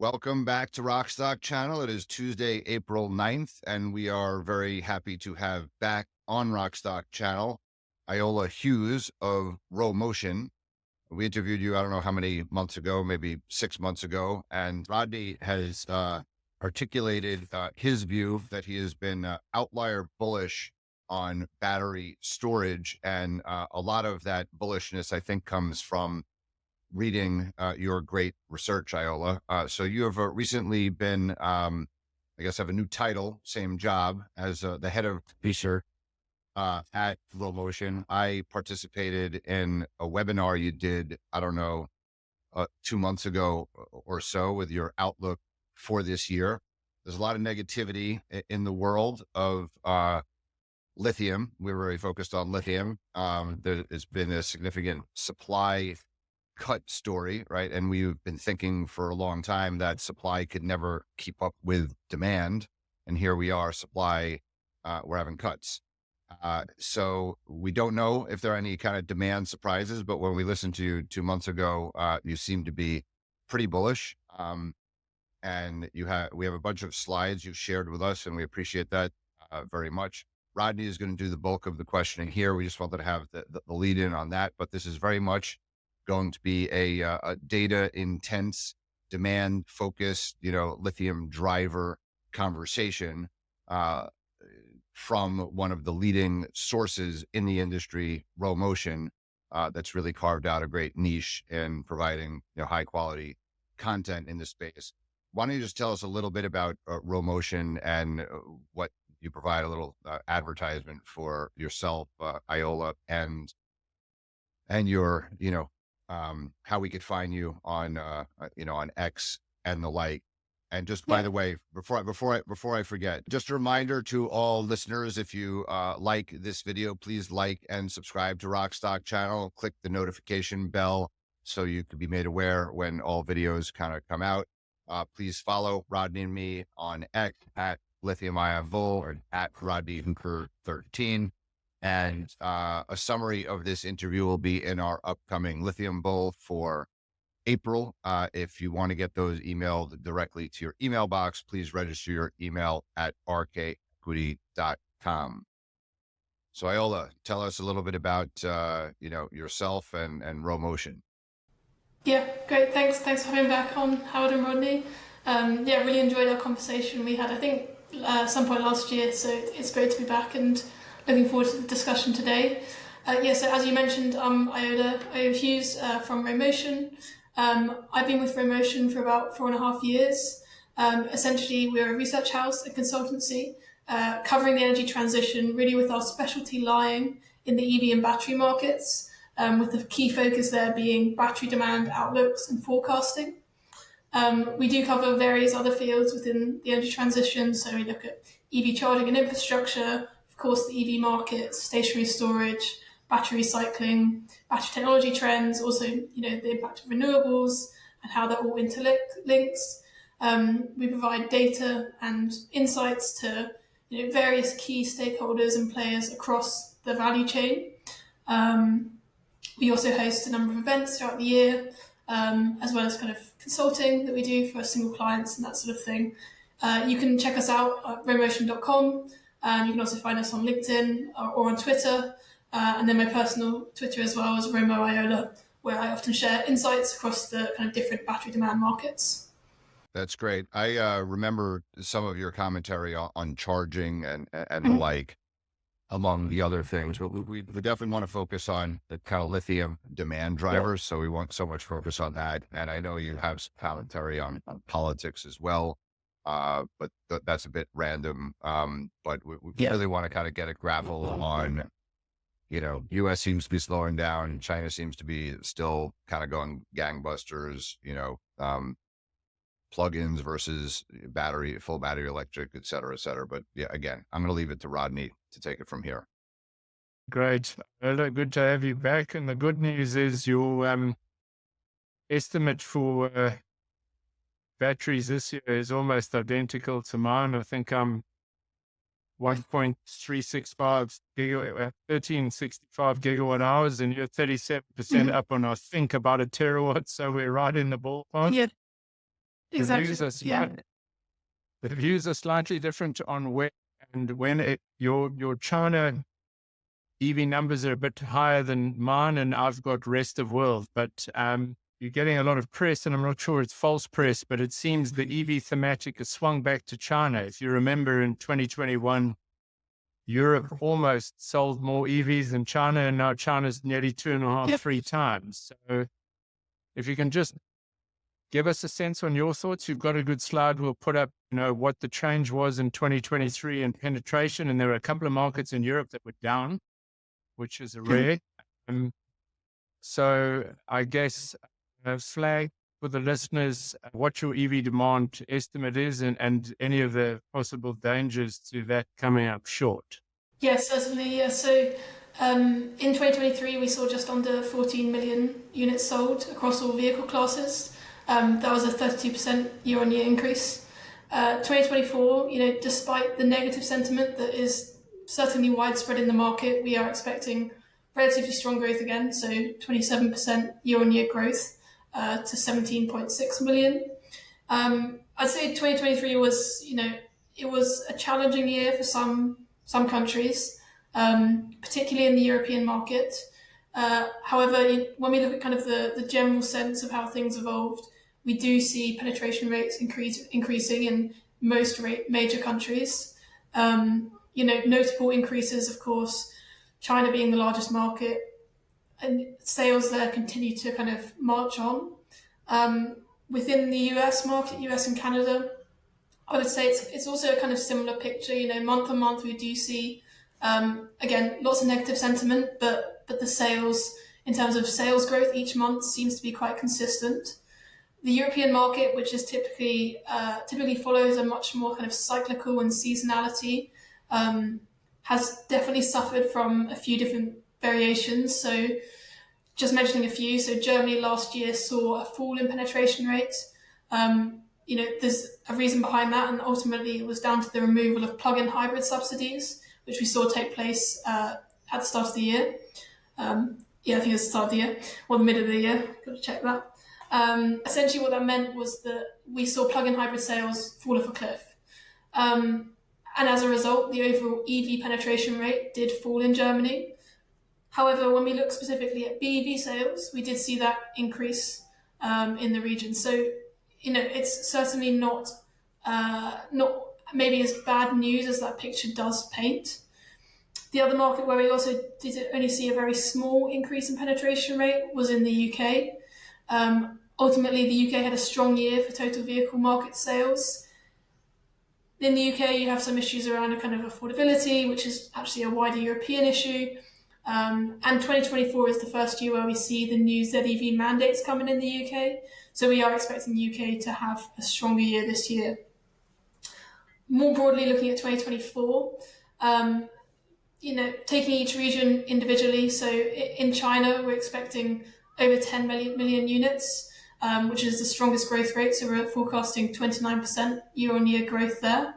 Welcome back to Rockstock Channel. It is Tuesday, April 9th, and we are very happy to have back on Rockstock Channel, Iola Hughes of Robo. We interviewed you, I don't know how many months ago, maybe 6 months ago, and Rodney has articulated his view that he has been outlier bullish on battery storage, and a lot of that bullishness, I think, comes from reading your great research, Iola. So you have recently been, I guess, have a new title, same job as the head of research at Robo. I participated in a webinar you did, I don't know, 2 months ago or so with your outlook for this year. There's a lot of negativity in the world of lithium. We're very focused on lithium. There has been a significant supply cut story, right? And we've been thinking for a long time that supply could never keep up with demand. And here we are, supply, we're having cuts. So we don't know if there are any kind of demand surprises, but when we listened to you 2 months ago, you seem to be pretty bullish. And we have a bunch of slides you shared with us, and we appreciate that very much. Rodney is going to do the bulk of the questioning here. We just wanted to have the lead in on that, but this is very much going to be a data intense, demand focused, lithium driver conversation from one of the leading sources in the industry, Robo, that's really carved out a great niche in providing high quality content in this space. Why don't you just tell us a little bit about Robo and what you provide, a little advertisement for yourself, Iola, and your, how we could find you on, on X and the like. And just by the way, before I forget, just a reminder to all listeners, if you like this video, please like and subscribe to Rockstock Channel. Click the notification bell so you can be made aware when all videos kind of come out. Please follow Rodney and me on X at Lithium-ion Bull or at Rodney Hooker 13. And a summary of this interview will be in our upcoming Lithium Bowl for April. If you want to get those emailed directly to your email box, please register your email at rkequity.com. So Iola, tell us a little bit about, yourself and Robo. Yeah, great. Thanks for having me back on, Howard and Rodney. Really enjoyed our conversation we had, I think, some point last year. So it's great to be back and looking forward to the discussion today. So as you mentioned, I'm Iola Hughes from Robo. I've been with Robo for about 4.5 years. Essentially, we're a research house, a consultancy, covering the energy transition, really with our specialty lying in the EV and battery markets, with the key focus there being battery demand outlooks and forecasting. We do cover various other fields within the energy transition, so we look at EV charging and infrastructure, of course the EV market, stationary storage, battery recycling, battery technology trends, also the impact of renewables and how that all interlinks. We provide data and insights to various key stakeholders and players across the value chain. We also host a number of events throughout the year, as well as kind of consulting that we do for single clients and that sort of thing. You can check us out at romotion.com. You can also find us on LinkedIn or on Twitter. And then my personal Twitter as well is Romo Iola, where I often share insights across the kind of different battery demand markets. That's great. I remember some of your commentary on charging and the like, among the other things. But we definitely want to focus on the kind of lithium demand drivers. So we won't so much focus on that. And I know you have some commentary on politics as well. But that's a bit random. But we really want to kind of get a grapple on, US seems to be slowing down. China seems to be still kind of going gangbusters, plugins versus full battery electric, et cetera, et cetera. But yeah, again, I'm going to leave it to Rodney to take it from here. Great. Well, good to have you back. And the good news is your estimate for batteries this year is almost identical to mine. I think I'm 1.365 1365 gigawatt hours, and you're 37% up on, I think, about a terawatt. So we're right in the ballpark. Yeah. Exactly. The views are slightly different on where and when your China EV numbers are a bit higher than mine, and I've got rest of world, but you're getting a lot of press, and I'm not sure it's false press, but it seems the EV thematic has swung back to China. If you remember, in 2021, Europe almost sold more EVs than China, and now China's nearly 2.5, 3 times. So if you can just give us a sense on your thoughts. You've got a good slide. We'll put up, what the change was in 2023 in penetration, and there were a couple of markets in Europe that were down, which is rare. So I guess flag for the listeners what your EV demand estimate is, and any of the possible dangers to that coming up short. Yes, certainly. Yeah. So in 2023, we saw just under 14 million units sold across all vehicle classes. That was a 32% year-on-year increase. 2024, despite the negative sentiment that is certainly widespread in the market, we are expecting relatively strong growth again, so 27% year-on-year growth to 17.6 million. I'd say 2023 was, it was a challenging year for some countries, particularly in the European market. However, when we look at kind of the general sense of how things evolved, we do see penetration rates increasing in most major countries. Notable increases, of course, China being the largest market, and sales there continue to kind of march on. Within the US market, US and Canada, I would say it's also a kind of similar picture. Month on month, we do see, again, lots of negative sentiment, but the sales, in terms of sales growth each month, seems to be quite consistent. The European market, which is typically follows a much more kind of cyclical and seasonality, has definitely suffered from a few different variations. So just mentioning a few, so Germany last year saw a fall in penetration rates. There's a reason behind that, and ultimately it was down to the removal of plug-in hybrid subsidies, which we saw take place at the start of the year. I think it's the start of the year, or the middle of the year, got to check that. Essentially what that meant was that we saw plug-in hybrid sales fall off a cliff. And as a result, the overall EV penetration rate did fall in Germany. However, when we look specifically at BEV sales, we did see that increase in the region. So, it's certainly not maybe as bad news as that picture does paint. The other market where we also did only see a very small increase in penetration rate was in the UK. Ultimately, the UK had a strong year for total vehicle market sales. In the UK, you have some issues around a kind of affordability, which is actually a wider European issue. And 2024 is the first year where we see the new ZEV mandates coming in the UK. So we are expecting the UK to have a stronger year this year. More broadly, looking at 2024, taking each region individually. So in China, we're expecting over 10 million units, which is the strongest growth rate. So we're forecasting 29% year-on-year growth there.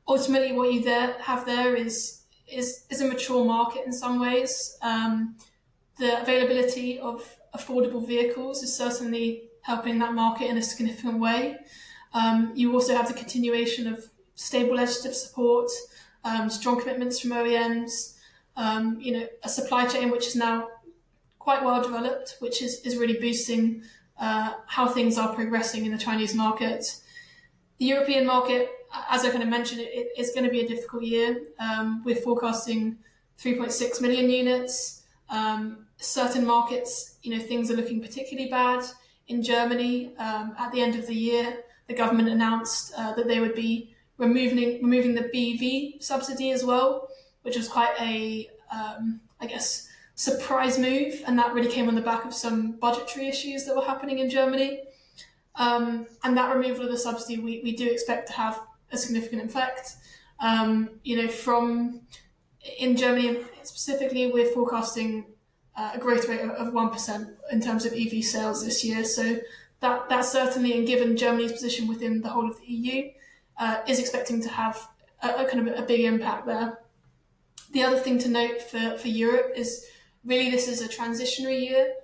Ultimately, what you have there is a mature market in some ways. The availability of affordable vehicles is certainly helping that market in a significant way. You also have the continuation of stable legislative support, strong commitments from OEMs, a supply chain which is now quite well developed, which is really boosting how things are progressing in the Chinese market. The European market, as I kind of mentioned, it is going to be a difficult year. We're forecasting 3.6 million units. Certain markets, things are looking particularly bad. In Germany, at the end of the year, the government announced that they would be removing the BEV subsidy as well, which was quite a, surprise move, and that really came on the back of some budgetary issues that were happening in Germany. And that removal of the subsidy, we do expect to have a significant effect. In Germany specifically, we're forecasting a growth rate of 1% in terms of EV sales this year. So that certainly, and given Germany's position within the whole of the EU, is expecting to have a kind of a big impact there. The other thing to note for Europe is really this is a transitionary year.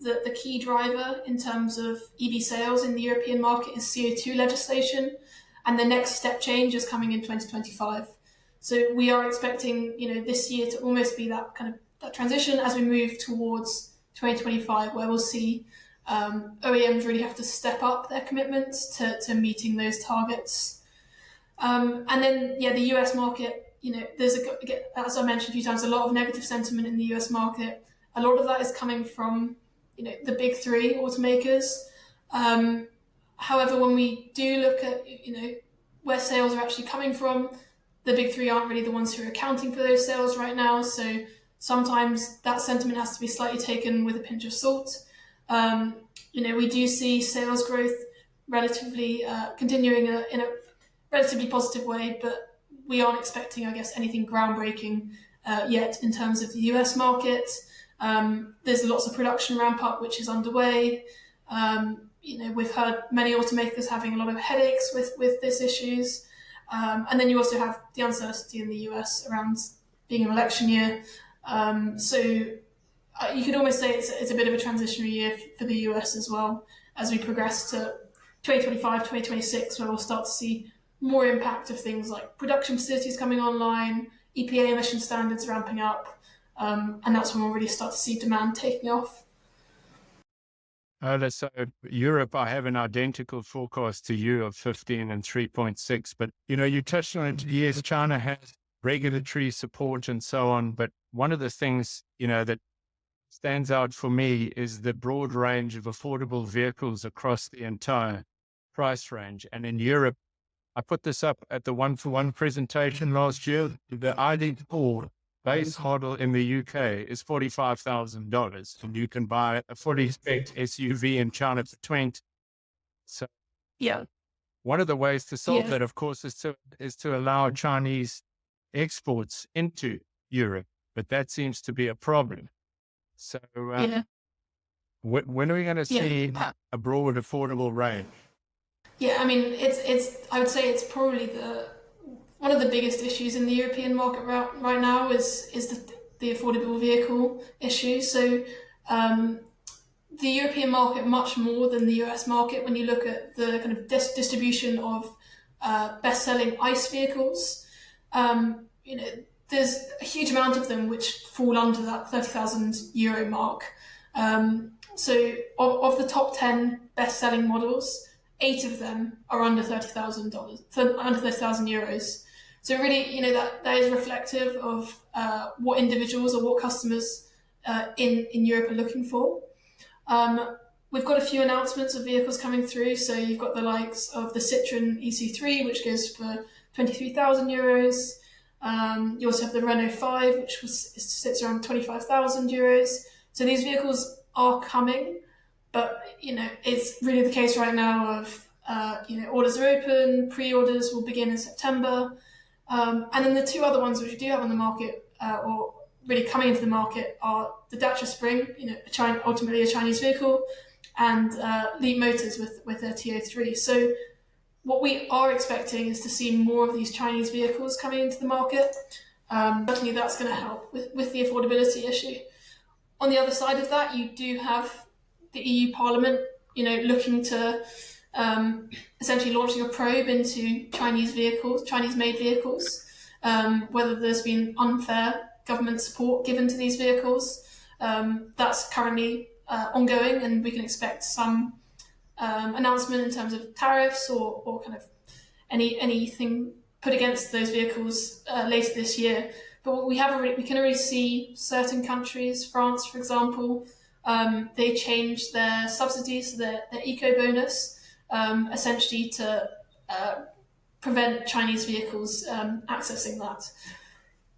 the key driver in terms of EV sales in the European market is CO2 legislation, and the next step change is coming in 2025. So we are expecting, this year to almost be that kind of that transition as we move towards 2025, where we'll see OEMs really have to step up their commitments to meeting those targets. And then, the US market, there's, as I mentioned a few times, a lot of negative sentiment in the US market. A lot of that is coming from, the big three automakers. However, when we do look at, where sales are actually coming from, the big three aren't really the ones who are accounting for those sales right now. So sometimes that sentiment has to be slightly taken with a pinch of salt. We do see sales growth relatively continuing in a relatively positive way, but we aren't expecting, I guess, anything groundbreaking yet in terms of the US market. There's lots of production ramp up which is underway. We've heard many automakers having a lot of headaches with these issues. And then you also have the uncertainty in the US around being an election year. So you could almost say it's a bit of a transitionary year for the US as well as we progress to 2025, 2026, where we'll start to see more impact of things like production facilities coming online, EPA emission standards ramping up, and that's when we'll really start to see demand taking off. So Europe, I have an identical forecast to you of 15 and 3.6, but you touched on it. Yes, China has regulatory support and so on, but one of the things, that stands out for me is the broad range of affordable vehicles across the entire price range. And in Europe, I put this up at the 1-for-1 presentation last year. The ID4 base model in the UK is $45,000, and you can buy a fully spec SUV in China for 20. So, one of the ways to solve that, of course, is to allow Chinese exports into Europe, but that seems to be a problem. So, when are we going to see a broad, affordable range? Yeah, I mean, I would say it's probably one of the biggest issues in the European market right now is the affordable vehicle issue. So the European market, much more than the US market, when you look at the kind of distribution of best-selling ICE vehicles, there's a huge amount of them which fall under that €30,000 mark. So of the top 10 best-selling models, 8 of them are under $30,000, under €30,000. So really, that is reflective of what individuals or what customers in Europe are looking for. We've got a few announcements of vehicles coming through. So you've got the likes of the Citroen EC3, which goes for €23,000. You also have the Renault 5, which sits around €25,000. So these vehicles are coming, but it's really the case right now of orders are open, pre-orders will begin in September, and then the two other ones which we do have on the market, or really coming into the market, are the Dacia Spring, ultimately a Chinese vehicle, and Leap Motors with their TO3. So what we are expecting is to see more of these Chinese vehicles coming into the market. Definitely that's going to help with the affordability issue. On the other side of that, you do have the EU Parliament, looking to essentially launching a probe into Chinese-made vehicles, whether there's been unfair government support given to these vehicles. That's currently ongoing, and we can expect some announcement in terms of tariffs or kind of anything put against those vehicles later this year. But what we can already see certain countries, France, for example, they changed their subsidies, their eco bonus, essentially to prevent Chinese vehicles accessing that.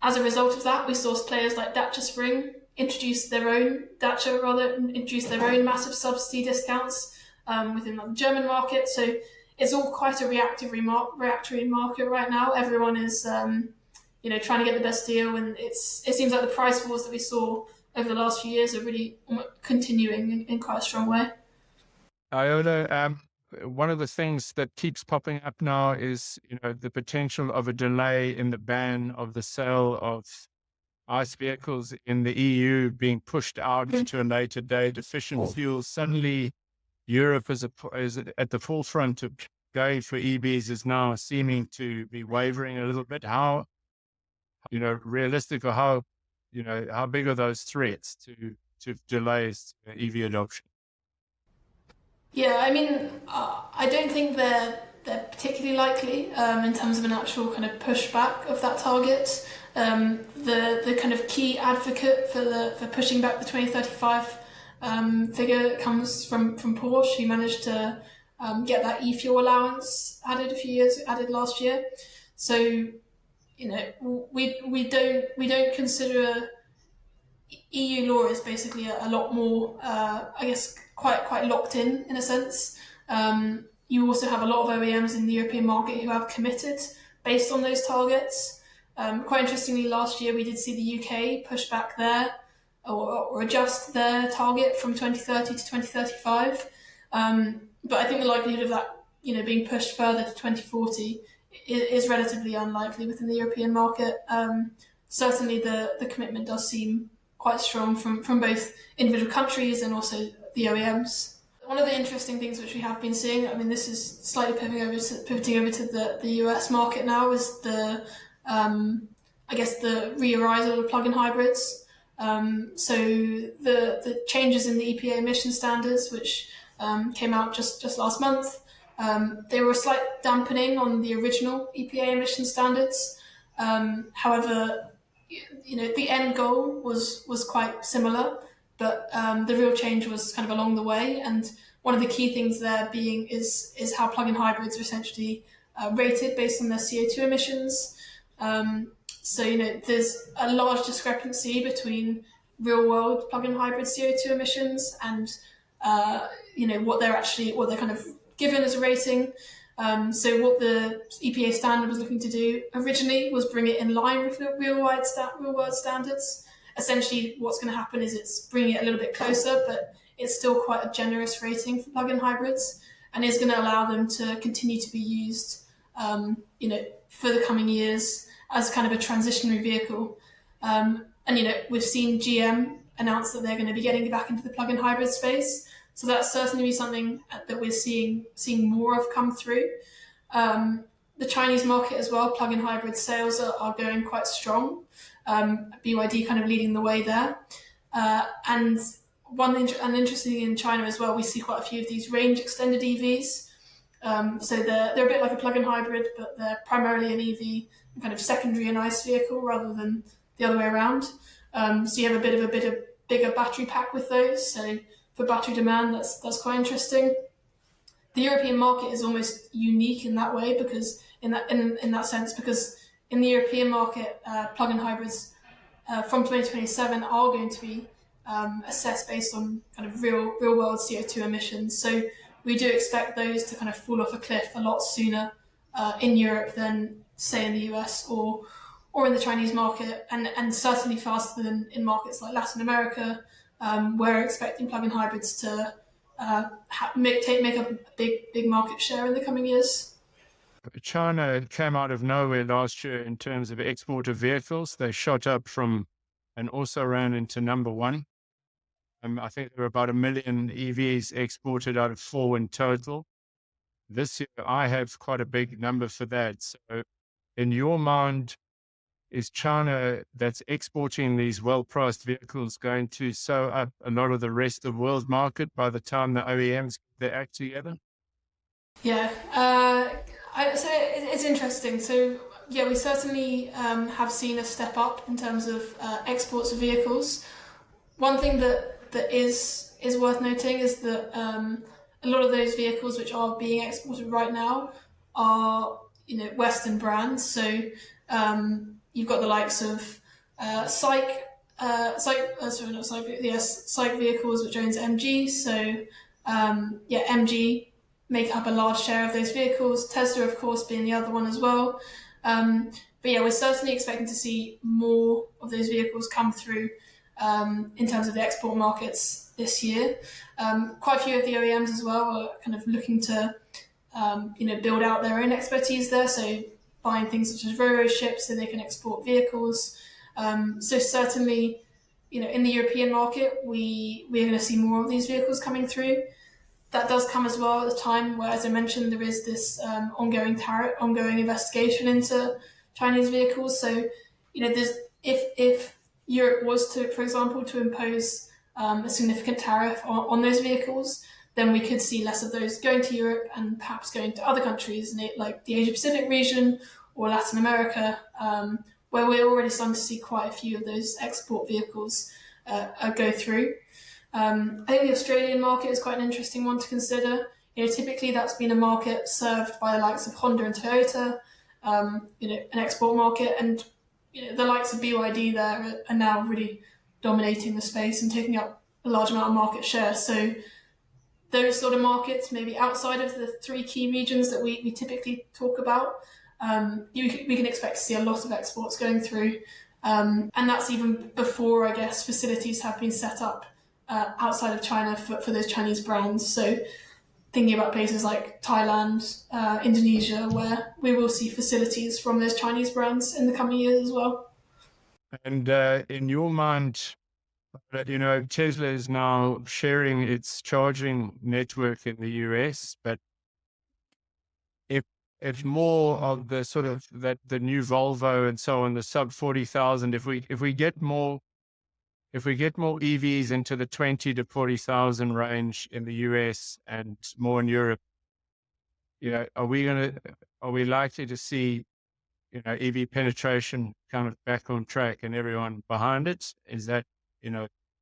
As a result of that, we saw players like Dacia Spring introduce their own massive subsidy discounts within the German market. So it's all quite a reactionary market right now. Everyone is trying to get the best deal, and it seems like the price wars that we saw over the last few years are really continuing in quite a strong way. Iola, one of the things that keeps popping up now is, the potential of a delay in the ban of the sale of ICE vehicles in the EU being pushed out to a later date, efficient fuels. Suddenly, Europe is at the forefront of going for EVs is now seeming to be wavering a little bit. How, realistic, or how big are those threats to delays EV adoption? Yeah, I mean, I don't think they're particularly likely in terms of an actual kind of pushback of that target. The kind of key advocate for pushing back the 2035 figure comes from Porsche, who managed to get that e-fuel allowance added last year. So we don't consider EU law is basically a lot more, I guess, quite locked in a sense. You also have a lot of OEMs in the European market who have committed based on those targets. Quite interestingly, last year we did see the UK push back or adjust their target from 2030 to 2035. But I think the likelihood of that, being pushed further to 2040 is relatively unlikely within the European market. Certainly, the commitment does seem quite strong from both individual countries and also the OEMs. One of the interesting things which we have been seeing, I mean, this is slightly pivoting over to the US market now, is I guess the re-arisal of plug-in hybrids. So the changes in the EPA emission standards, which came out just last month, they were a slight dampening on the original EPA emission standards. However, the end goal was quite similar, but the real change was kind of along the way. And one of the key things there is how plug-in hybrids are essentially rated based on their CO2 emissions. So there's a large discrepancy between real-world plug-in hybrid CO2 emissions and what they're kind of given as a rating. So what the EPA standard was looking to do originally was bring it in line with the real-world standards. Essentially, what's going to happen is it's bringing it a little bit closer, but it's still quite a generous rating for plug-in hybrids, and is going to allow them to continue to be used, for the coming years as kind of a transitionary vehicle. And we've seen GM announce that they're going to be getting back into the plug-in hybrid space. So that's certainly something that we're seeing more of come through. The Chinese market as well, plug-in hybrid sales are going quite strong. BYD kind of leading the way there. And interestingly in China as well, we see quite a few of these range extended EVs. So they're a bit like a plug-in hybrid, but they're primarily an EV, kind of secondary and ICE vehicle rather than the other way around. So you have a bit of bigger battery pack with those. So for battery demand, that's quite interesting. The European market is almost unique in that way because in that sense, because in the European market, plug-in hybrids from 2027 are going to be assessed based on kind of real world CO2 emissions. So we do expect those to kind of fall off a cliff a lot sooner in Europe than say in the US or in the Chinese market, and certainly faster than in markets like Latin America. We're expecting plug-in hybrids to make up a big market share in the coming years. China came out of nowhere last year in terms of export of vehicles. They shot up from and also ran into number one. I think there were about 1 million EVs exported out of 4 in total. This year, I have quite a big number for that. So in your mind, is China that's exporting these well-priced vehicles going to sew up a lot of the rest of the world market by the time the OEMs get their act together? Yeah, so it's interesting. So yeah, we certainly have seen a step up in terms of exports of vehicles. One thing that is worth noting is that a lot of those vehicles which are being exported right now are Western brands. So you've got the likes of SAIC vehicles, which owns MG. So MG make up a large share of those vehicles. Tesla, of course, being the other one as well. But yeah, we're certainly expecting to see more of those vehicles come through in terms of the export markets this year. Quite a few of the OEMs as well are kind of looking to build out their own expertise there. So buying things such as Robo ships so they can export vehicles. So certainly, in the European market, we're going to see more of these vehicles coming through. That does come as well at a time where, as I mentioned, there is this ongoing investigation into Chinese vehicles. So, there's if Europe was to, for example, to impose a significant tariff on those vehicles, then we could see less of those going to Europe and perhaps going to other countries, like the Asia Pacific region or Latin America, where we're already starting to see quite a few of those export vehicles go through. I think the Australian market is quite an interesting one to consider. Typically that's been a market served by the likes of Honda and Toyota, an export market, and the likes of BYD there are now really dominating the space and taking up a large amount of market share. So those sort of markets, maybe outside of the three key regions that we typically talk about, we can expect to see a lot of exports going through. And that's even before, I guess, facilities have been set up outside of China for those Chinese brands. So thinking about places like Thailand, Indonesia, where we will see facilities from those Chinese brands in the coming years as well. And in your mind, Tesla is now sharing its charging network in the US, but if more of the sort of the new Volvo and so on, the sub 40,000, if we get more EVs into the 20 to 40,000 range in the US and more in Europe, are we likely to see EV penetration kind of back on track and everyone behind it? Is that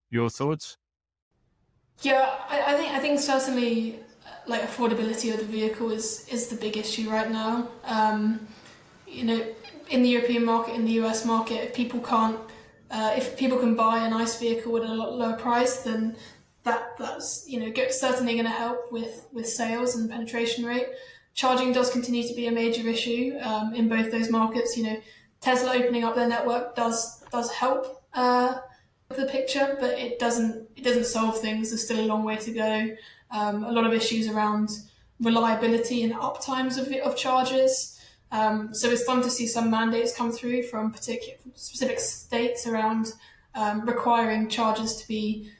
your thoughts? Yeah, I think certainly like affordability of the vehicle is the big issue right now. In the European market, in the US market, if people can buy an ICE vehicle at a lot lower price, then that's certainly going to help with sales and penetration rate. Charging does continue to be a major issue in both those markets. Tesla opening up their network does help the picture, but it doesn't solve things. There's still a long way to go. A lot of issues around reliability and uptimes of chargers. So it's time to see some mandates come through from specific states around requiring chargers to be,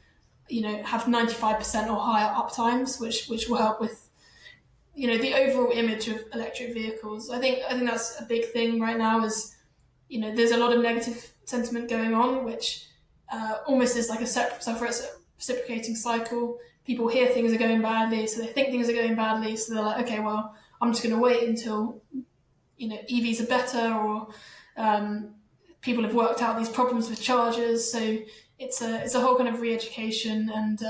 have 95% or higher uptimes, which will help with, the overall image of electric vehicles. I think that's a big thing right now. Is there's a lot of negative sentiment going on, which almost is like a reciprocating cycle. People hear things are going badly, so they think things are going badly, so they're like, okay, well, I'm just going to wait until EVs are better, or people have worked out these problems with chargers. So it's a whole kind of re-education and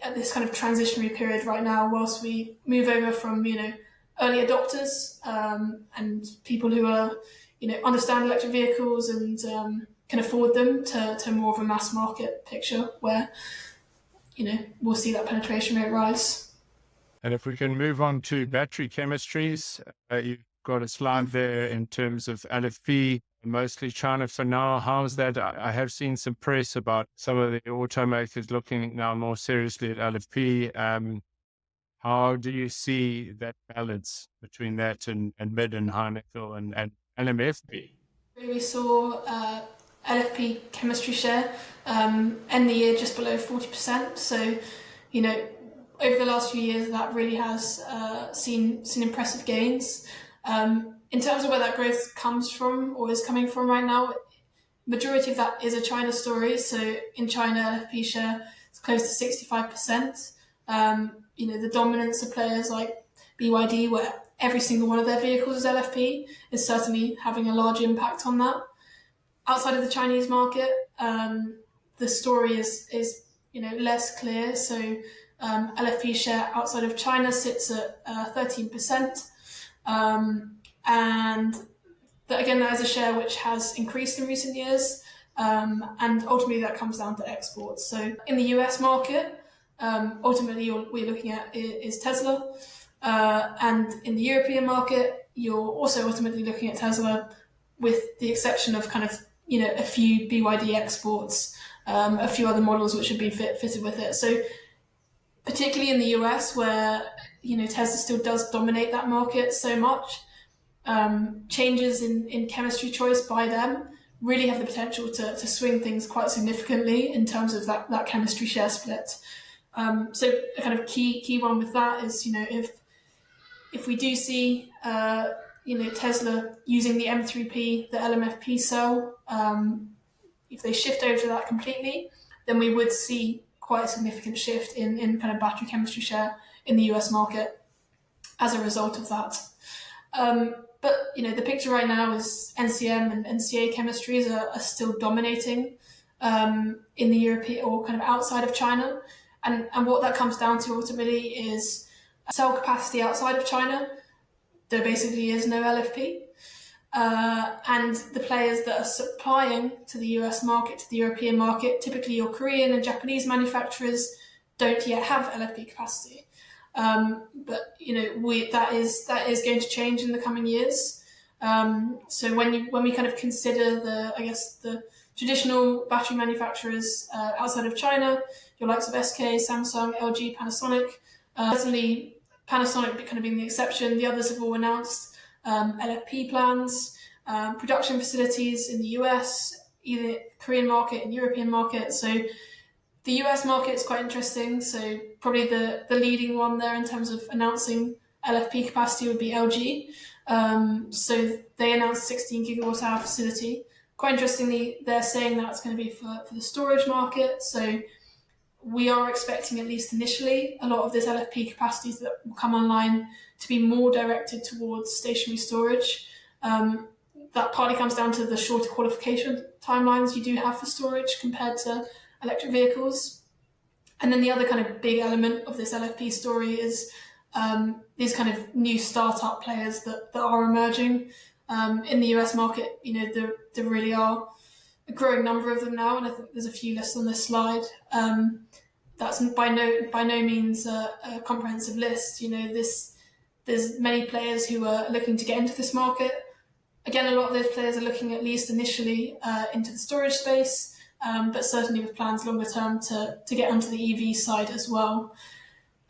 at this kind of transitionary period right now, whilst we move over from early adopters and people who are understand electric vehicles and can afford them to more of a mass market picture where we'll see that penetration rate rise. And if we can move on to battery chemistries, you've got a slide there in terms of LFP, mostly China for now. How's that? I have seen some press about some of the automakers looking now more seriously at LFP. How do you see that balance between that and mid and high nickel and LMFP? We saw LFP chemistry share end the year just below 40%. So, over the last few years, that really has seen impressive gains. In terms of where that growth comes from or is coming from right now, majority of that is a China story. So in China, LFP share is close to 65%. The dominance of players like BYD, where every single one of their vehicles is LFP, is certainly having a large impact on that. Outside of the Chinese market, the story is less clear. So LFP share outside of China sits at 13%. And that is a share which has increased in recent years. And ultimately that comes down to exports. So in the US market, ultimately we're looking at is Tesla. And in the European market, you're also ultimately looking at Tesla, with the exception of kind of, a few BYD exports, a few other models which have been fitted with it. So particularly in the US, where, Tesla still does dominate that market so much, changes in chemistry choice by them really have the potential to swing things quite significantly in terms of that chemistry share split. So a kind of key one with that is, if we do see Tesla using the M3P, the LMFP cell, if they shift over to that completely, then we would see quite a significant shift in kind of battery chemistry share in the US market as a result of that. But the picture right now is NCM and NCA chemistries are still dominating in the European or kind of outside of China, and what that comes down to ultimately is cell capacity outside of China. There basically is no LFP, and the players that are supplying to the US market, to the European market, typically your Korean and Japanese manufacturers, don't yet have LFP capacity. But that is going to change in the coming years. So when we kind of consider the traditional battery manufacturers outside of China, your likes of SK, Samsung, LG, Panasonic, certainly Panasonic kind of being the exception. The others have all announced LFP plans, production facilities in the US, either Korean market and European market. So the US market is quite interesting. So probably the leading one there in terms of announcing LFP capacity would be LG. So they announced a 16 gigawatt hour facility. Quite interestingly, they're saying that it's going to be for the storage market. So we are expecting, at least initially, a lot of this LFP capacities that will come online to be more directed towards stationary storage. That partly comes down to the shorter qualification timelines you do have for storage compared to electric vehicles. And then the other kind of big element of this LFP story is these kind of new startup players that are emerging in the US market. There really are a growing number of them now, and I think there's a few listed on this slide. That's by no means a comprehensive list. There's many players who are looking to get into this market. Again, a lot of those players are looking, at least initially, into the storage space, but certainly with plans longer term to get onto the EV side as well.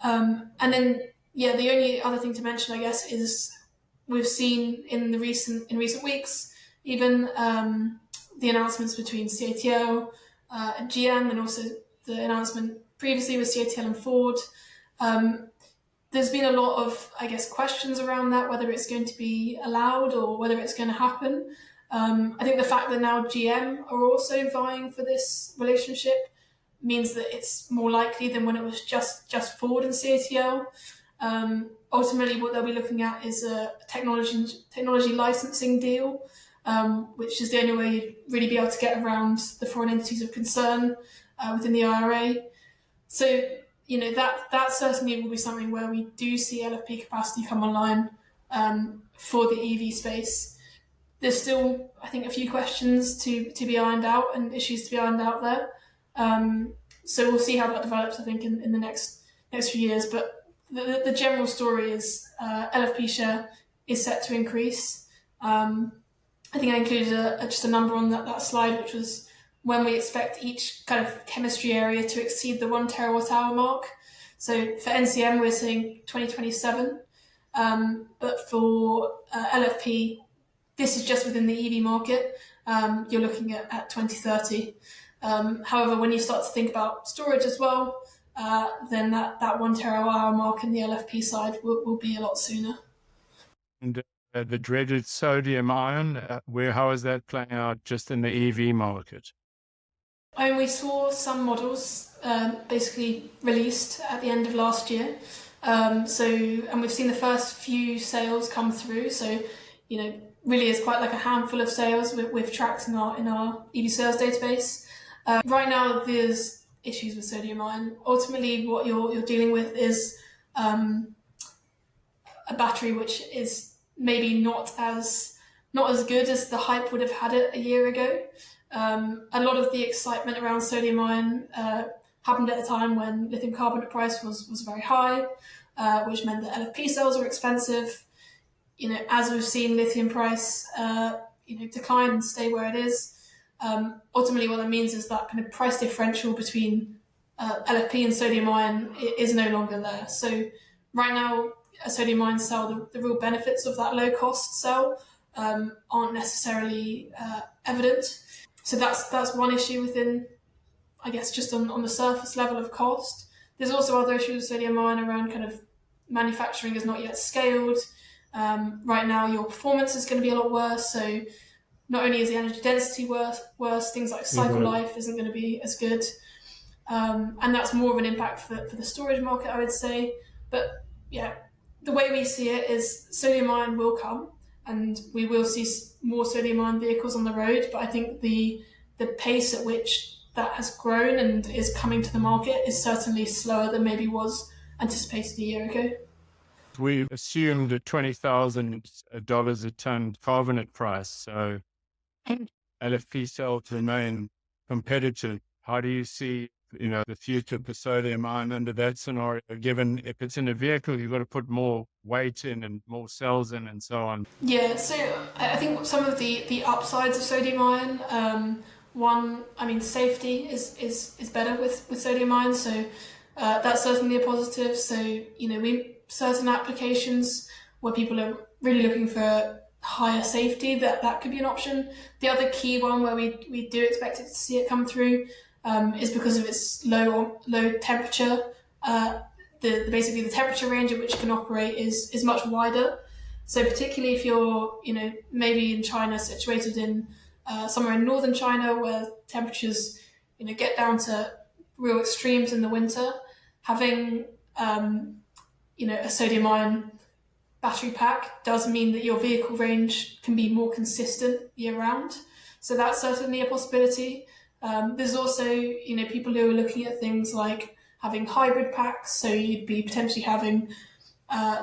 And then, the only other thing to mention, I guess, is we've seen in recent weeks, even the announcements between CATL and GM, and also the announcement previously with CATL and Ford. There's been a lot of, I guess, questions around that, whether it's going to be allowed or whether it's going to happen. I think the fact that now GM are also vying for this relationship means that it's more likely than when it was just Ford and CATL. Ultimately, what they'll be looking at is a technology licensing deal, which is the only way you'd really be able to get around the foreign entities of concern within the IRA. So, that certainly will be something where we do see LFP capacity come online for the EV space. There's still, I think, a few questions to be ironed out and issues to be ironed out there. So we'll see how that develops, I think, in the next few years. But the general story is LFP share is set to increase. I think I included just a number on that slide, which was when we expect each kind of chemistry area to exceed the 1 terawatt hour mark. So for NCM, we're saying 2027. But for LFP, this is just within the EV market. You're looking at 2030. However, when you start to think about storage as well, then that 1 terawatt hour mark in the LFP side will be a lot sooner. And the dreaded sodium-ion, how is that playing out just in the EV market? We saw some models basically released at the end of last year. And we've seen the first few sales come through. So, really is quite like a handful of sales we've tracked in our EV sales database. Right now, there's issues with sodium-ion. Ultimately, what you're dealing with is a battery which is maybe not as good as the hype would have had it a year ago. A lot of the excitement around sodium-ion happened at a time when lithium carbonate price was very high, which meant that LFP cells were expensive. As we've seen lithium price decline and stay where it is, ultimately what that means is that kind of price differential between LFP and sodium-ion is no longer there. So right now, a sodium-ion cell, the real benefits of that low-cost cell aren't necessarily evident. So that's one issue within, I guess, just on the surface level of cost. There's also other issues with sodium-ion around kind of manufacturing is not yet scaled. Right now, your performance is going to be a lot worse. So not only is the energy density worse, things like cycle life isn't going to be as good. And that's more of an impact for the storage market, I would say. But yeah, the way we see it is sodium-ion will come, and we will see more sodium-ion vehicles on the road. But I think the pace at which that has grown and is coming to the market is certainly slower than maybe was anticipated a year ago. We assumed a $20,000 a ton carbonate price, so LFP cells remain competitive. How do you see, the future for sodium-ion under that scenario, given if it's in a vehicle, you've got to put more weight in and more cells in and so on? Yeah, so I think some of the upsides of sodium-ion, one, I mean, safety is better with sodium-ion, so that's certainly a positive. So, certain applications where people are really looking for higher safety, that could be an option. The other key one where we do expect it to see it come through is because of its low temperature. Basically the temperature range at which it can operate is much wider. So particularly if you're, maybe in China, situated in somewhere in northern China where temperatures, get down to real extremes in the winter, having, a sodium-ion battery pack does mean that your vehicle range can be more consistent year-round. So that's certainly a possibility. There's also, people who are looking at things like having hybrid packs. So you'd be potentially having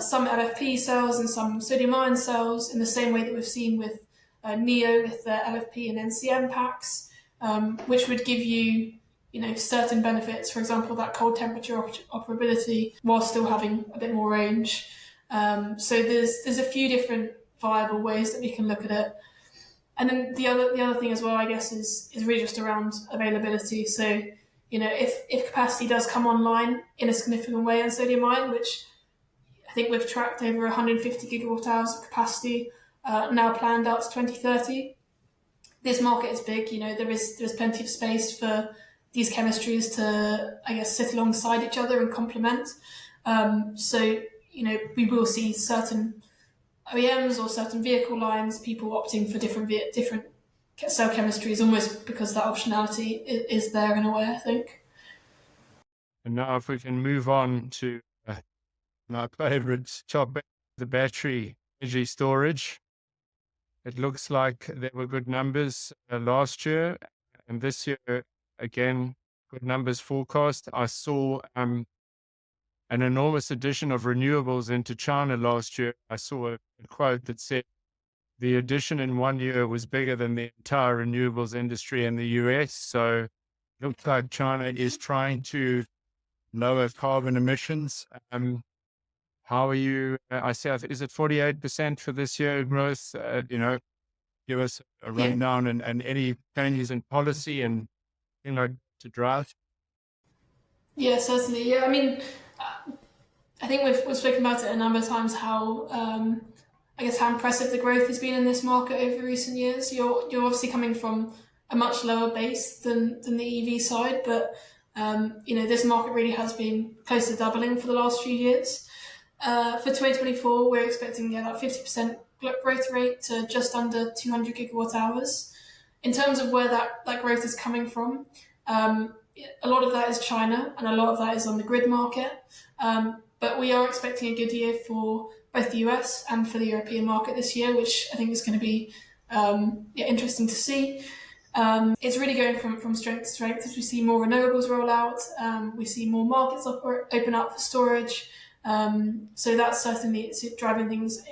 some LFP cells and some sodium-ion cells in the same way that we've seen with NEO with the LFP and NCM packs, which would give you, certain benefits. For example, that cold temperature operability while still having a bit more range. So there's a few different viable ways that we can look at it. And then the other thing as well, I guess, is really just around availability. So, if capacity does come online in a significant way in sodium-ion, which I think we've tracked over 150 gigawatt hours of capacity now planned out to 2030. This market is big. There's plenty of space for these chemistries to, I guess, sit alongside each other and complement. So, we will see certain OEMs or certain vehicle lines, people opting for different cell chemistries, almost because that optionality is there in a way, I think. And now if we can move on to my favorite topic, the battery energy storage. It looks like there were good numbers last year, and this year, again, good numbers forecast. I saw an enormous addition of renewables into China last year. I saw a quote that said the addition in 1 year was bigger than the entire renewables industry in the US. So it looks like China is trying to lower carbon emissions. How are you? I say, is it 48% for this year growth? Give us a rundown and any changes in policy and, to drive. Yeah, certainly. Yeah, I mean, I think we've spoken about it a number of times how, I guess, how impressive the growth has been in this market over recent years. You're obviously coming from a much lower base than the EV side, but this market really has been close to doubling for the last few years. For 2024, we're expecting that 50% growth rate to just under 200 gigawatt hours. In terms of where that growth is coming from, a lot of that is China and a lot of that is on the grid market. But we are expecting a good year for both the US and for the European market this year, which I think is going to be interesting to see. It's really going from strength to strength as we see more renewables roll out. We see more markets open up for storage. So that's certainly driving things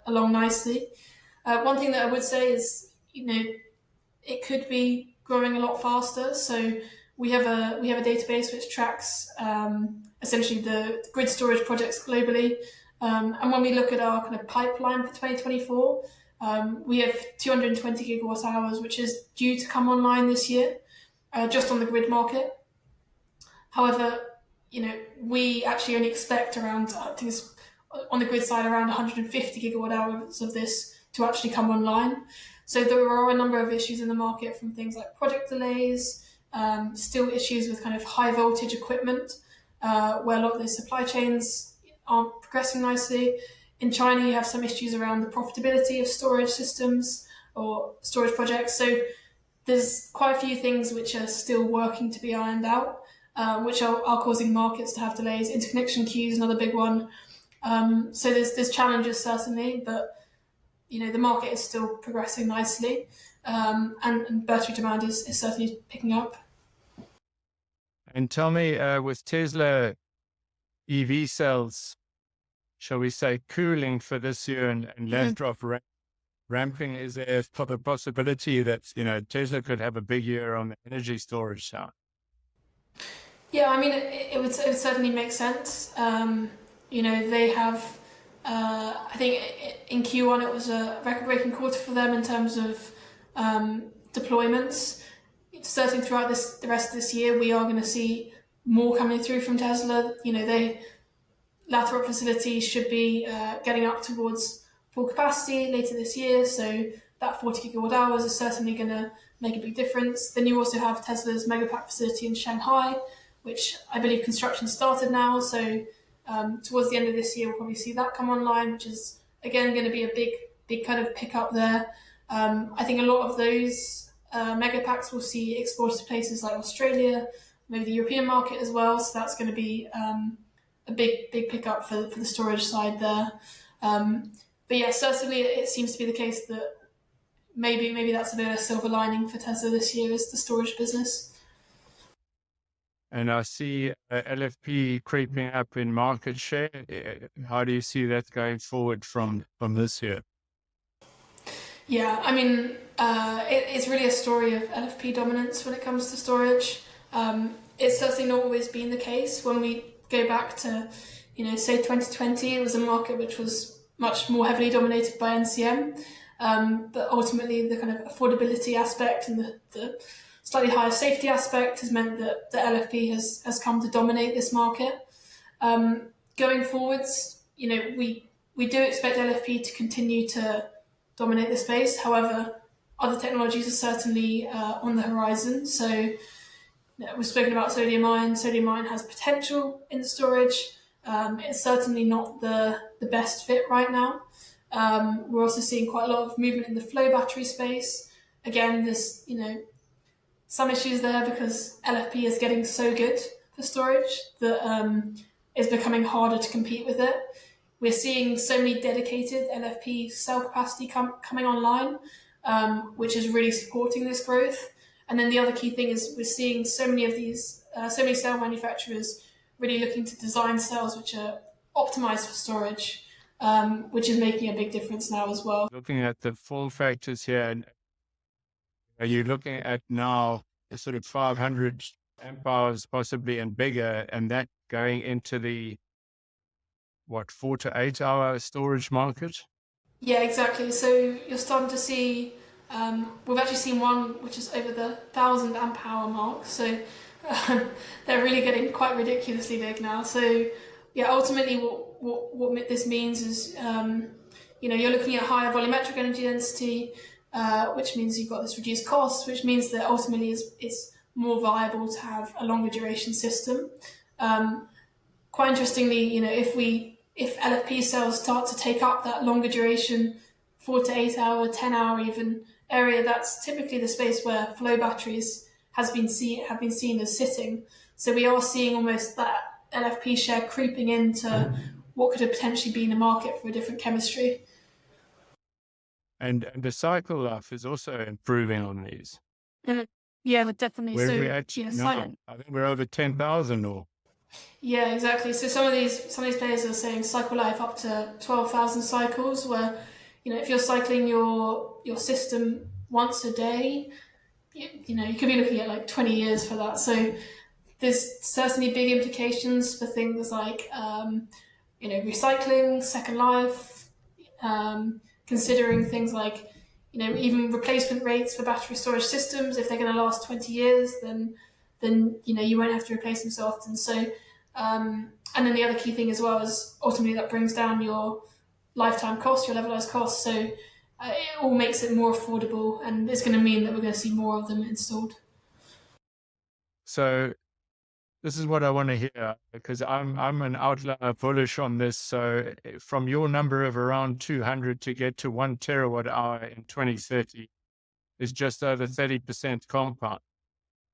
along nicely. One thing that I would say is, it could be growing a lot faster. So we have a database which tracks essentially the grid storage projects globally. And when we look at our kind of pipeline for 2024, we have 220 gigawatt hours, which is due to come online this year, just on the grid market. However, we actually only expect around, I think it's on the grid side, around 150 gigawatt hours of this to actually come online. So there are a number of issues in the market, from things like project delays, still issues with kind of high voltage equipment, where a lot of those supply chains aren't progressing nicely. In China, you have some issues around the profitability of storage systems or storage projects. So there's quite a few things which are still working to be ironed out, which are causing markets to have delays. Interconnection queues, another big one. So there's challenges certainly, but the market is still progressing nicely, and battery demand is certainly picking up. And tell me, with Tesla EV cells, shall we say, cooling for this year and left off ramping, is there a possibility that Tesla could have a big year on the energy storage side? Yeah, I mean, it would certainly make sense. They have, I think in Q1 it was a record-breaking quarter for them in terms of deployments. Certainly throughout the rest of this year, we are going to see more coming through from Tesla. They Lathrop facility should be getting up towards full capacity later this year, so that 40 gigawatt hours is certainly going to make a big difference. Then you also have Tesla's Megapack facility in Shanghai, which I believe construction started now, so towards the end of this year we'll probably see that come online, which is again going to be a big kind of pickup there. I think a lot of those Megapacks will see exported to places like Australia, maybe the European market as well, so that's going to be a big pickup for the storage side there. But yeah, certainly it seems to be the case that maybe that's a bit of a silver lining for Tesla this year, is the storage business. And I see LFP creeping up in market share. How do you see that going forward from this year? Yeah, I mean, it's really a story of LFP dominance when it comes to storage. It's certainly not always been the case. When we go back to, say 2020, it was a market which was much more heavily dominated by NCM. But ultimately, the kind of affordability aspect and the slightly higher safety aspect has meant that the LFP has come to dominate this market. Going forwards, we do expect LFP to continue to dominate the space. However, other technologies are certainly on the horizon. So we've spoken about sodium-ion. Sodium-ion has potential in the storage. It's certainly not the best fit right now. We're also seeing quite a lot of movement in the flow battery space. Again, there's some issues there because LFP is getting so good for storage that it's becoming harder to compete with it. We're seeing so many dedicated LFP cell capacity coming online, which is really supporting this growth. And then the other key thing is we're seeing so many cell manufacturers really looking to design cells which are optimized for storage, which is making a big difference now as well. Looking at the form factors here, are you looking at now a sort of 500 amp hours possibly and bigger, and that going into the 4 to 8 hour storage market? Yeah, exactly. So you're starting to see, we've actually seen one which is over the 1,000 amp hour mark. So they're really getting quite ridiculously big now. So yeah, ultimately what this means is, you're looking at higher volumetric energy density, which means you've got this reduced cost, which means that ultimately it's more viable to have a longer duration system. Quite interestingly, if LFP cells start to take up that longer duration, 4 to 8 hour, 10 hour even area, that's typically the space where flow batteries have been seen as sitting. So we are seeing almost that LFP share creeping into what could have potentially been a market for a different chemistry. And the cycle life is also improving on these. Yeah, definitely. Where we at now? I think we're over 10,000 or. Yeah, exactly. So some of these players are saying cycle life up to 12,000 cycles, where if you're cycling your system once a day, you could be looking at like 20 years for that. So there's certainly big implications for things like recycling, second life, considering things like even replacement rates for battery storage systems. If they're going to last 20 years, then you won't have to replace them so often. So and then the other key thing as well is ultimately that brings down your lifetime cost, your levelized cost. So it all makes it more affordable, and it's going to mean that we're going to see more of them installed. So this is what I want to hear, because I'm an outlier bullish on this. So from your number of around 200 to get to 1 terawatt hour in 2030 is just over 30% compound.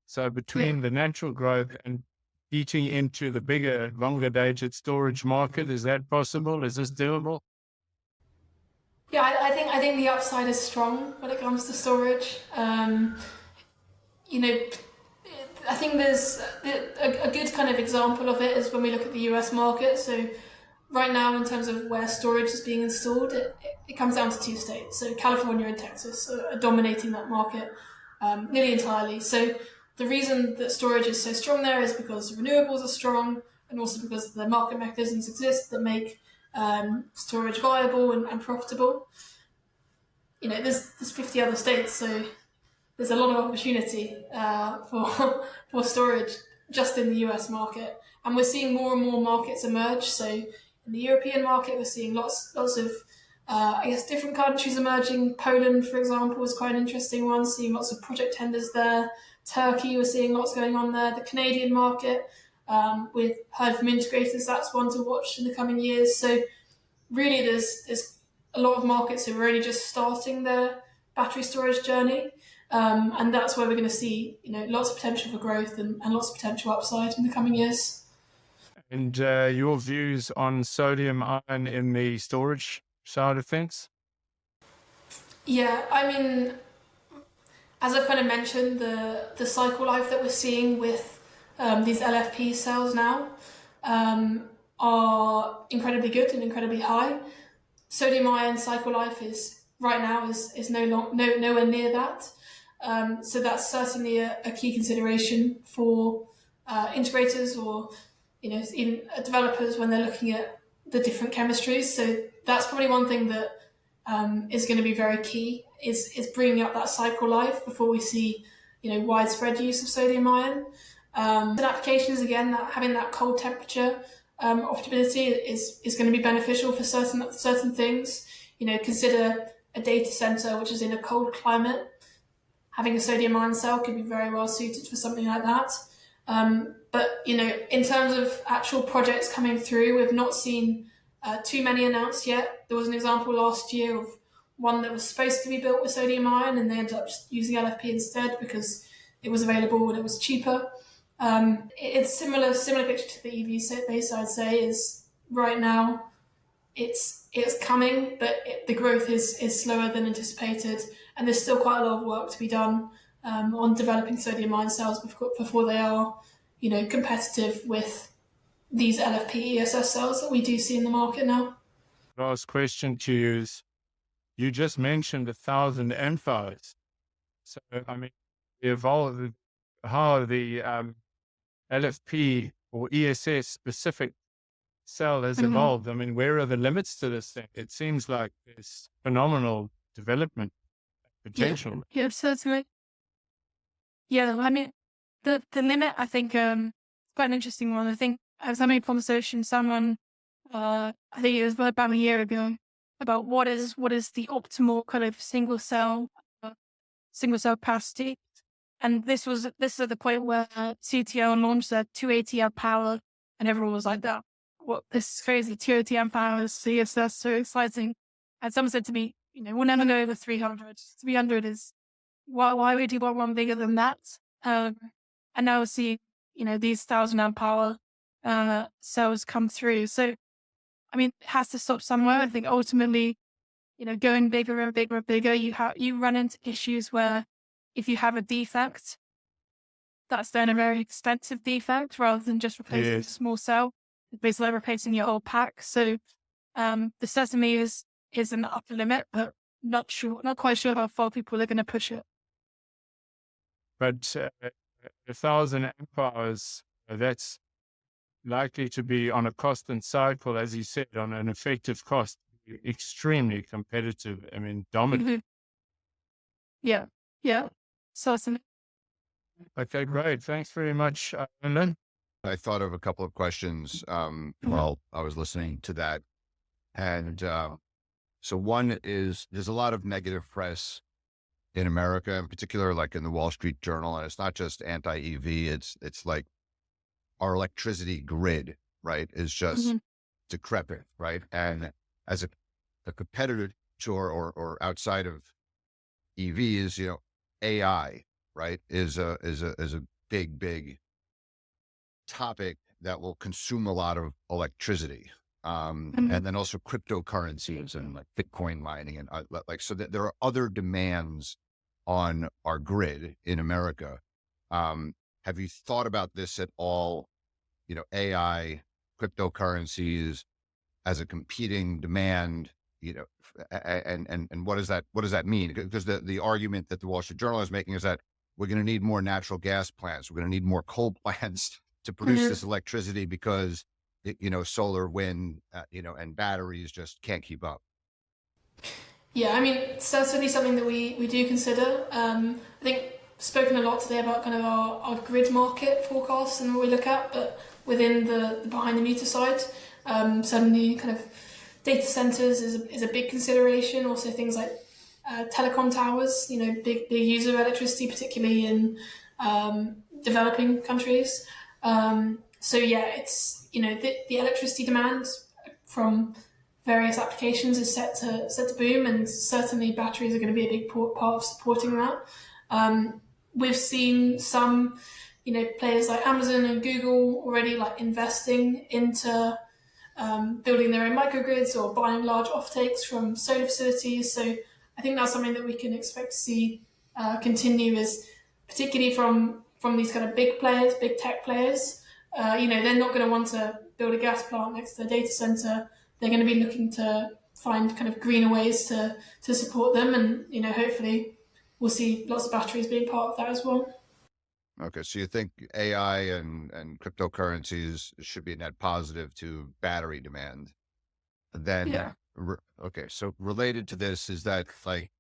So between the natural growth and eating into the bigger, longer dated storage market, is that possible? Is this doable? Yeah, I think the upside is strong when it comes to storage. You know, I think there's a good kind of example of it is when we look at the US market. So right now, in terms of where storage is being installed, it comes down to two states. So California and Texas are dominating that market nearly entirely. So the reason that storage is so strong there is because renewables are strong, and also because the market mechanisms exist that make storage viable and profitable. You know, there's 50 other states, so there's a lot of opportunity for storage just in the US market, and we're seeing more and more markets emerge. So in the European market, we're seeing lots of I guess different countries emerging. Poland, for example, is quite an interesting one. Seeing lots of project tenders there. Turkey, we're seeing lots going on there. The Canadian market, we've heard from integrators, that's one to watch in the coming years. So really, there's a lot of markets who are only just starting their battery storage journey. And that's where we're going to see, lots of potential for growth and lots of potential upside in the coming years. And your views on sodium ion in the storage side of things? Yeah, I mean, as I've kind of mentioned, the cycle life that we're seeing with these LFP cells now are incredibly good and incredibly high. Sodium ion cycle life is nowhere near that. So that's certainly a key consideration for integrators or even developers when they're looking at the different chemistries. So that's probably one thing that is going to be very key is bringing up that cycle life before we see widespread use of sodium ion. And applications, again, that having that cold temperature optimizability is going to be beneficial for certain things. Consider a data center which is in a cold climate. Having a sodium ion cell could be very well suited for something like that. But in terms of actual projects coming through, we've not seen too many announced yet. There was an example last year of one that was supposed to be built with sodium ion, and they ended up just using LFP instead because it was available and it was cheaper. It's similar picture to the EV space. I'd say is right now it's coming, but the growth is slower than anticipated, and there's still quite a lot of work to be done on developing sodium ion cells before they are competitive with these LFP ESS cells that we do see in the market now. Last question to you is, you just mentioned 1,000 amp hours. So, I mean, how the LFP or ESS specific cell has evolved. I mean, where are the limits to this thing? It seems like there's phenomenal development potential. Yeah, certainly. Yeah, I mean, the limit, I think, quite an interesting one. I think I was having a conversation with someone, I think it was about a year ago, about what is the optimal kind of single cell capacity. And this is at the point where CTO launched their 280 amp power, and everyone was like, "That what this is crazy, 280 amp hour CSS, so exciting." And someone said to me, we'll never go over 300. 300 is why would you want one bigger than that? And now we're seeing these 1,000 amp hour cells come through. So I mean, it has to stop somewhere. I think ultimately, going bigger and bigger and bigger, you run into issues where if you have a defect, that's then a very expensive defect rather than just replacing a small cell. It's basically replacing your whole pack. So the sesame is an upper limit, but not quite sure how far people are going to push it. But 1,000 amp hours, that's likely to be on a cost and cycle, as you said, on an effective cost, extremely competitive. I mean, dominant. Mm-hmm. Yeah. Certainly. Okay, great. Thanks very much, Iola. I thought of a couple of questions while I was listening to that. And So one is there's a lot of negative press in America, in particular, like in the Wall Street Journal, and it's not just anti-EV. It's like our electricity grid, right, is just hmm decrepit, right? And as a competitor to or outside of EVs, AI, right, is a big topic that will consume a lot of electricity. hmm And then also cryptocurrencies and like Bitcoin mining and like, so that there are other demands on our grid in America. Have you thought about this at all? AI, cryptocurrencies as a competing demand, and what does that mean? Because the argument that the Wall Street Journal is making is that we're going to need more natural gas plants. We're going to need more coal plants to produce Mhm. this electricity because, solar, wind, and batteries just can't keep up. Yeah, I mean, it's certainly something that we do consider. I think spoken a lot today about kind of our grid market forecasts and what we look at, but within the behind the meter side, certainly kind of data centers is a big consideration. Also things like telecom towers, big user of electricity, particularly in developing countries. So yeah, it's the electricity demand from various applications is set to boom, and certainly batteries are going to be a big part of supporting that. We've seen some, players like Amazon and Google already like investing into building their own microgrids or buying large offtakes from solar facilities. So I think that's something that we can expect to see continue, is particularly from these kind of big players, big tech players. They're not going to want to build a gas plant next to a data center. They're going to be looking to find kind of greener ways to support them, and hopefully we'll see lots of batteries being part of that as well. Okay, so you think AI and cryptocurrencies should be a net positive to battery demand? Then, Yeah. okay, so related to this is that, like,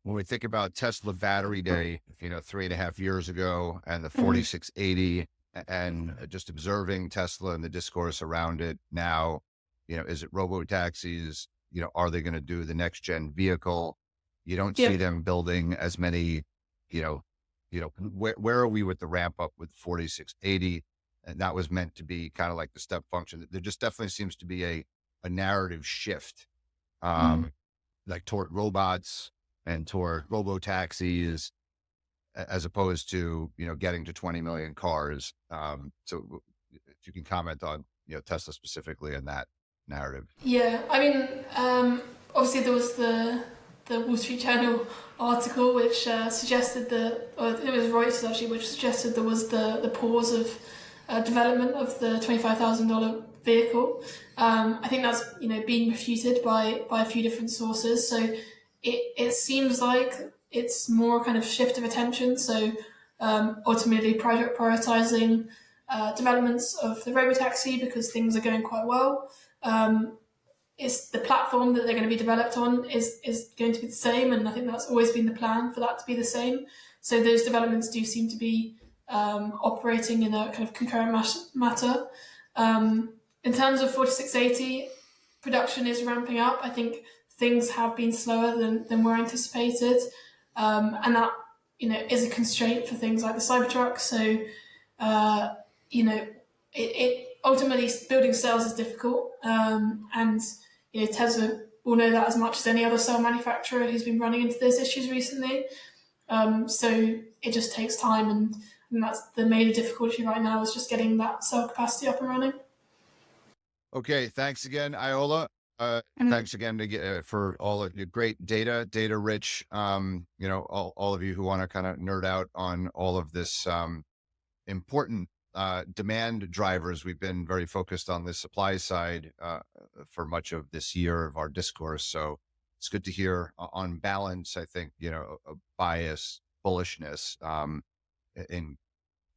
when we think about Tesla Battery Day, 3.5 years ago, and the Mhm. 4680, and just observing Tesla and the discourse around it now, is it robo taxis? Are they going to do the next gen vehicle? You don't see Yep. them building as many, you know, where are we with the ramp up with 4680? And that was meant to be kind of like the step function. There just definitely seems to be a narrative shift, Mhm. um, like toward robots and toward robo taxis, as opposed to, getting to 20 million cars. So if you can comment on, Tesla specifically in that narrative. Yeah, I mean, obviously there was the Wall Street Journal article which suggested or it was Reuters actually, which suggested there was the pause of development of the $25,000 vehicle. I think that's being refuted by a few different sources. So it seems like it's more kind of shift of attention. So ultimately prioritizing developments of the robotaxi because things are going quite well. Um, is the platform that they're going to be developed on is going to be the same, and I think that's always been the plan for that to be the same. So those developments do seem to be operating in a kind of concurrent matter. In terms of 4680, production is ramping up. I think things have been slower than were anticipated, and that is a constraint for things like the Cybertruck. So uh, it ultimately building cells is difficult, and Tesla will know that as much as any other cell manufacturer who's been running into those issues recently. So it just takes time, and that's the major difficulty right now is just getting that cell capacity up and running. Okay, thanks again, Iola. And Thanks again for all of your great data rich. All of you who want to kind of nerd out on all of this important demand drivers. We've been very focused on the supply side for much of this year of our discourse. So it's good to hear on balance, I think, a bias bullishness in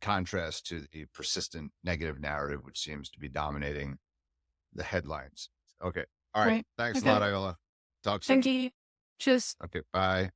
contrast to the persistent negative narrative, which seems to be dominating the headlines. Okay. All right. right. Thanks a lot, Okay. Iola. Talk Thank soon. you. Cheers. Okay. Bye.